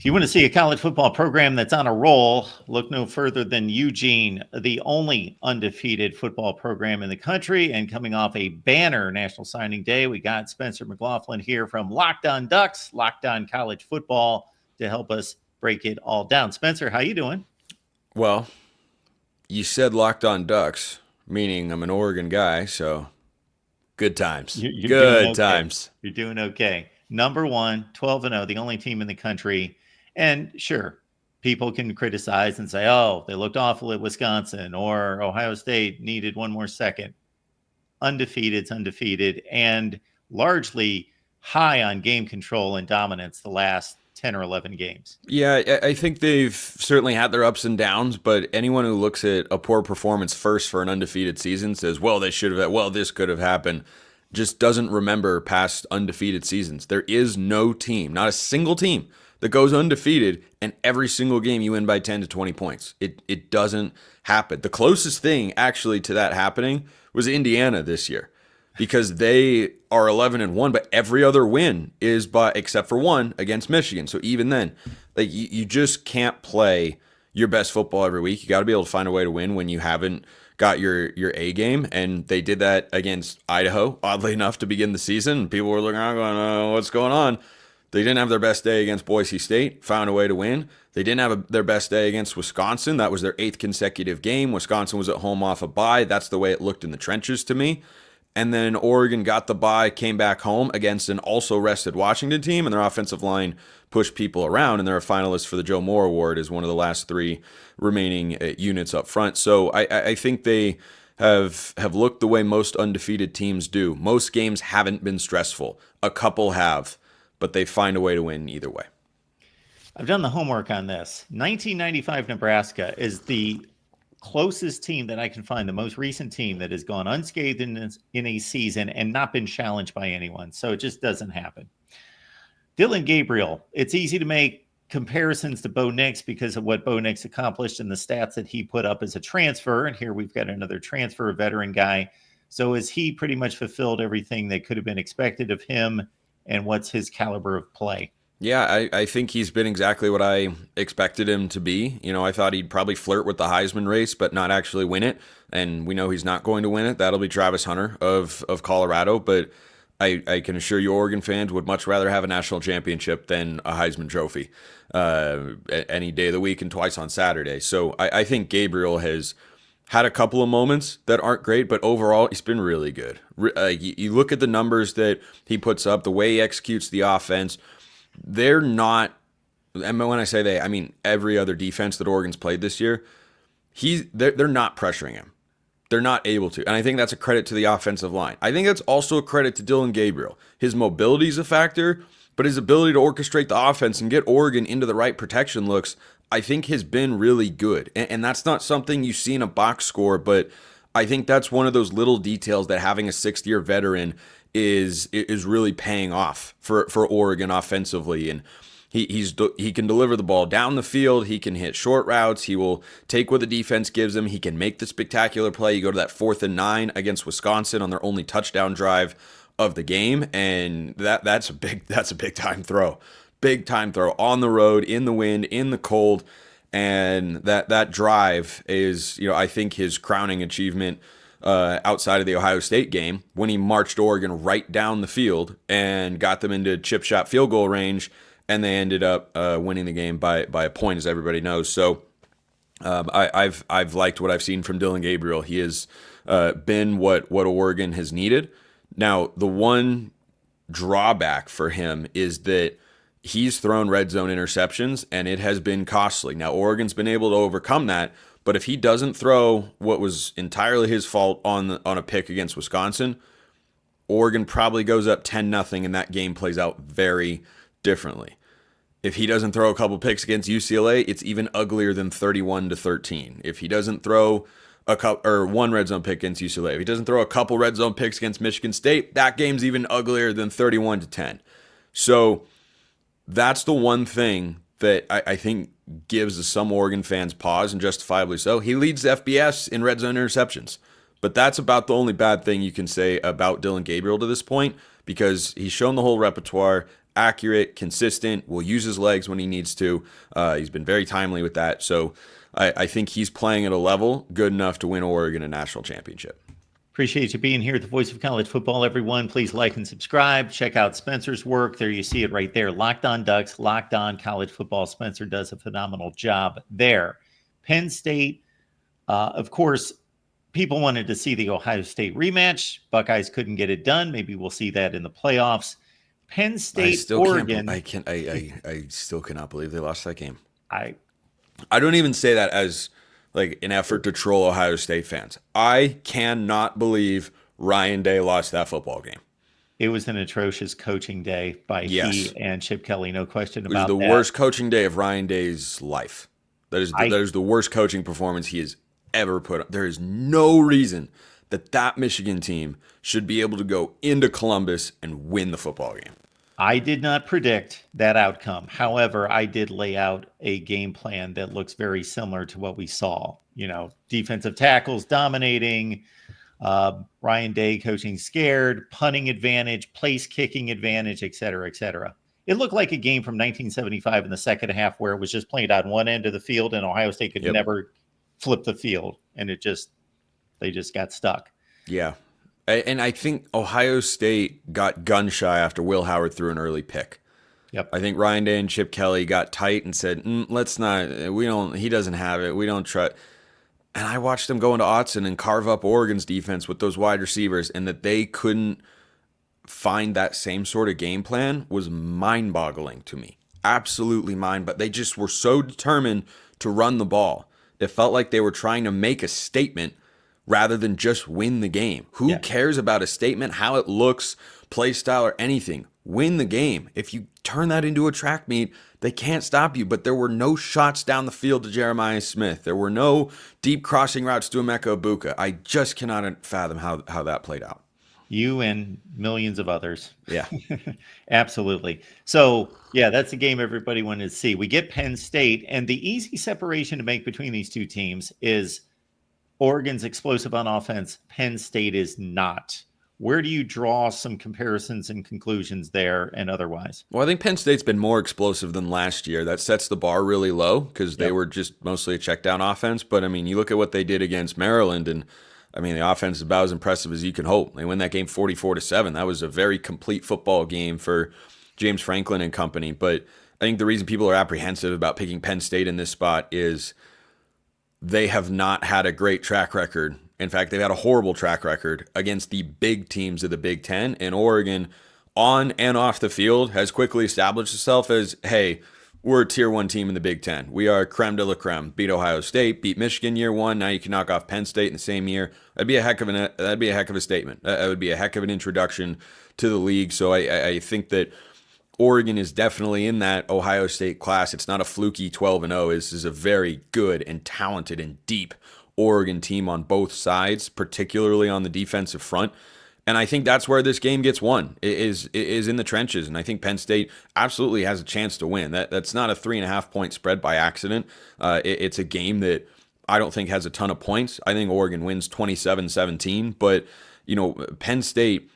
If you want to see a college football program that's on a roll, look no further than Eugene, the only undefeated football program in the country. And coming off a banner National Signing Day, we got Spencer McLaughlin here from Locked On Ducks, Locked On College Football, to help us break it all down. Spencer, how you doing? Well, you said Locked On Ducks, meaning I'm an Oregon guy, so good times. You're doing Good okay. times. You're doing okay. Number one, 12-0, the only team in the country. And sure, people can criticize and say, oh, they looked awful at Wisconsin, or Ohio State needed one more second. Undefeated's undefeated, and largely high on game control and dominance the last 10 or 11 games. Yeah, I think they've certainly had their ups and downs, but anyone who looks at a poor performance first for an undefeated season says, well, they should have, well, this could have happened, just doesn't remember past undefeated seasons. There is no team, not a single team, that goes undefeated and every single game you win by 10 to 20 points. It doesn't happen. The closest thing actually to that happening was Indiana this year, because they are 11-1, but every other win is except for one against Michigan. So even then, like you just can't play your best football every week. You got to be able to find a way to win when you haven't got your A game, and they did that against Idaho, oddly enough, to begin the season. People were looking around going, oh, what's going on? They didn't have their best day against Boise State, found a way to win. They didn't have their best day against Wisconsin. That was their 8th consecutive game. Wisconsin was at home off a bye. That's the way it looked in the trenches to me. And then Oregon got the bye, came back home against an also rested Washington team, and their offensive line pushed people around, and they're a finalist for the Joe Moore Award as one of the last 3 remaining units up front. So I think they have looked the way most undefeated teams do. Most games haven't been stressful. A couple have, but they find a way to win either way. I've done the homework on this. 1995 Nebraska is the closest team that I can find, the most recent team that has gone unscathed in a season and not been challenged by anyone. So it just doesn't happen. Dillon Gabriel, it's easy to make comparisons to Bo Nix because of what Bo Nix accomplished and the stats that he put up as a transfer. And here we've got another transfer, a veteran guy. So has he pretty much fulfilled everything that could have been expected of him? And what's his caliber of play? Yeah, I think he's been exactly what I expected him to be. You know, I thought he'd probably flirt with the Heisman race, but not actually win it. And we know he's not going to win it. That'll be Travis Hunter of Colorado. But I can assure you, Oregon fans would much rather have a national championship than a Heisman Trophy any day of the week and twice on Saturday. So I think Gabriel has had a couple of moments that aren't great, but overall, he's been really good. You look at the numbers that he puts up, the way he executes the offense. They're not, and when I say they, I mean every other defense that Oregon's played this year, they're not pressuring him. They're not able to. And I think that's a credit to the offensive line. I think that's also a credit to Dillon Gabriel. His mobility is a factor, but his ability to orchestrate the offense and get Oregon into the right protection looks, I think, has been really good. And that's not something you see in a box score, but I think that's one of those little details that having a 6th-year veteran is really paying off for Oregon offensively. And he can deliver the ball down the field. He can hit short routes. He will take what the defense gives him. He can make the spectacular play. You go to that 4th and 9 against Wisconsin on their only touchdown drive of the game, and that's a big time throw. Big time throw on the road, in the wind, in the cold. And that drive is, I think, his crowning achievement outside of the Ohio State game, when he marched Oregon right down the field and got them into chip shot field goal range, and they ended up winning the game by a point, as everybody knows. So I've liked what I've seen from Dillon Gabriel. He has been what Oregon has needed. Now, the one drawback for him is that he's thrown red zone interceptions, and it has been costly. Now, Oregon's been able to overcome that, but if he doesn't throw what was entirely his fault on a pick against Wisconsin, Oregon probably goes up 10-0, and that game plays out very differently. If he doesn't throw a couple picks against UCLA, it's even uglier than 31-13. If he doesn't throw one red zone pick against UCLA, if he doesn't throw a couple red zone picks against Michigan State, that game's even uglier than 31-10. So that's the one thing that I think gives some Oregon fans pause, and justifiably so. He leads FBS in red zone interceptions, but that's about the only bad thing you can say about Dillon Gabriel to this point, because he's shown the whole repertoire. accurate, consistent, will use his legs when he needs to. He's been very timely with that. So I think he's playing at a level good enough to win Oregon a national championship. Appreciate you being here at the Voice of College Football, everyone. Please like and subscribe. Check out Spencer's work. There you see it right there. Locked On Ducks, Locked On College Football. Spencer does a phenomenal job there. Penn State, of course, people wanted to see the Ohio State rematch. Buckeyes couldn't get it done. Maybe we'll see that in the playoffs. Penn State, Oregon. I still cannot believe they lost that game. I don't even say that as like an effort to troll Ohio State fans. I cannot believe Ryan Day lost that football game. It was an atrocious coaching day by he and Chip Kelly, no question about that. It was the worst coaching day of Ryan Day's life. That is the worst coaching performance he has ever put on. There is no reason that Michigan team should be able to go into Columbus and win the football game. I did not predict that outcome. However, I did lay out a game plan that looks very similar to what we saw. You know, defensive tackles dominating, Ryan Day coaching scared, punting advantage, place kicking advantage, et cetera, et cetera. It looked like a game from 1975 in the second half where it was just played on one end of the field and Ohio State could never flip the field. And they just got stuck. Yeah. And I think Ohio State got gun shy after Will Howard threw an early pick. Yep. I think Ryan Day and Chip Kelly got tight and said, he doesn't have it. We don't try. And I watched them go into Autzen and carve up Oregon's defense with those wide receivers, and that they couldn't find that same sort of game plan was mind-boggling to me. Absolutely but they just were so determined to run the ball. It felt like they were trying to make a statement rather than just win the game. Who cares about a statement, how it looks, play style, or anything? Win the game. If you turn that into a track meet, they can't stop you. But there were no shots down the field to Jeremiah Smith. There were no deep crossing routes to Emeka Ibuka. I just cannot fathom how that played out. You and millions of others. Yeah. Absolutely. So, that's the game everybody wanted to see. We get Penn State, and the easy separation to make between these two teams is Oregon's explosive on offense. Penn State is not. Where do you draw some comparisons and conclusions there and otherwise? Well, I think Penn State's been more explosive than last year. That sets the bar really low because they were just mostly a check down offense. But, I mean, you look at what they did against Maryland, and, I mean, the offense is about as impressive as you can hope. They win that game 44-7. That was a very complete football game for James Franklin and company. But I think the reason people are apprehensive about picking Penn State in this spot is they have not had a great track record. In fact, they've had a horrible track record against the big teams of the Big Ten. And Oregon, on and off the field, has quickly established itself as, hey, we're a tier 1 team in the Big Ten. We are creme de la creme. Beat Ohio State, beat Michigan year 1. Now you can knock off Penn State in the same year. That'd be a heck of a statement. That would be a heck of an introduction to the league. So I think that Oregon is definitely in that Ohio State class. It's not a fluky 12-0. This is a very good and talented and deep Oregon team on both sides, particularly on the defensive front. And I think that's where this game gets won, is in the trenches. And I think Penn State absolutely has a chance to win. That's not a 3.5-point spread by accident. It's a game that I don't think has a ton of points. I think Oregon wins 27-17. But, Penn State,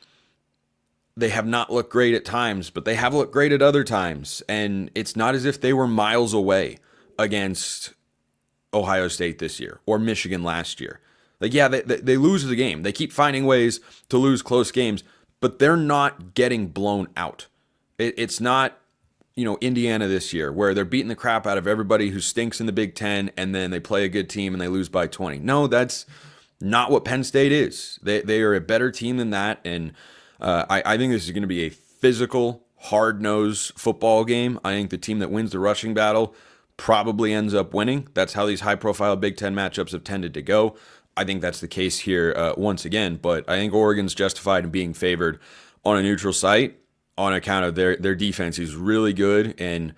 they have not looked great at times, but they have looked great at other times. And it's not as if they were miles away against Ohio State this year or Michigan last year. Like, they lose the game. They keep finding ways to lose close games, but they're not getting blown out. It's not, Indiana this year where they're beating the crap out of everybody who stinks in the Big Ten and then they play a good team and they lose by 20. No, that's not what Penn State is. They are a better team than that. And I think this is going to be a physical, hard-nosed football game. I think the team that wins the rushing battle probably ends up winning. That's how these high-profile Big Ten matchups have tended to go. I think that's the case here once again, but I think Oregon's justified in being favored on a neutral site on account of their defense is really good, and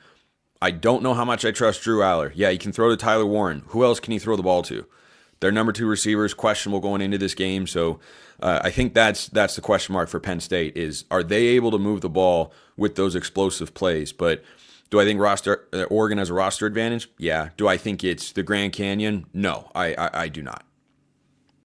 I don't know how much I trust Drew Aller. Yeah, he can throw to Tyler Warren. Who else can he throw the ball to? Their number 2 receivers questionable going into this game, so I think that's the question mark for Penn State is, are they able to move the ball with those explosive plays? But do I think Oregon has a roster advantage? Yeah. Do I think it's the Grand Canyon? No, I do not.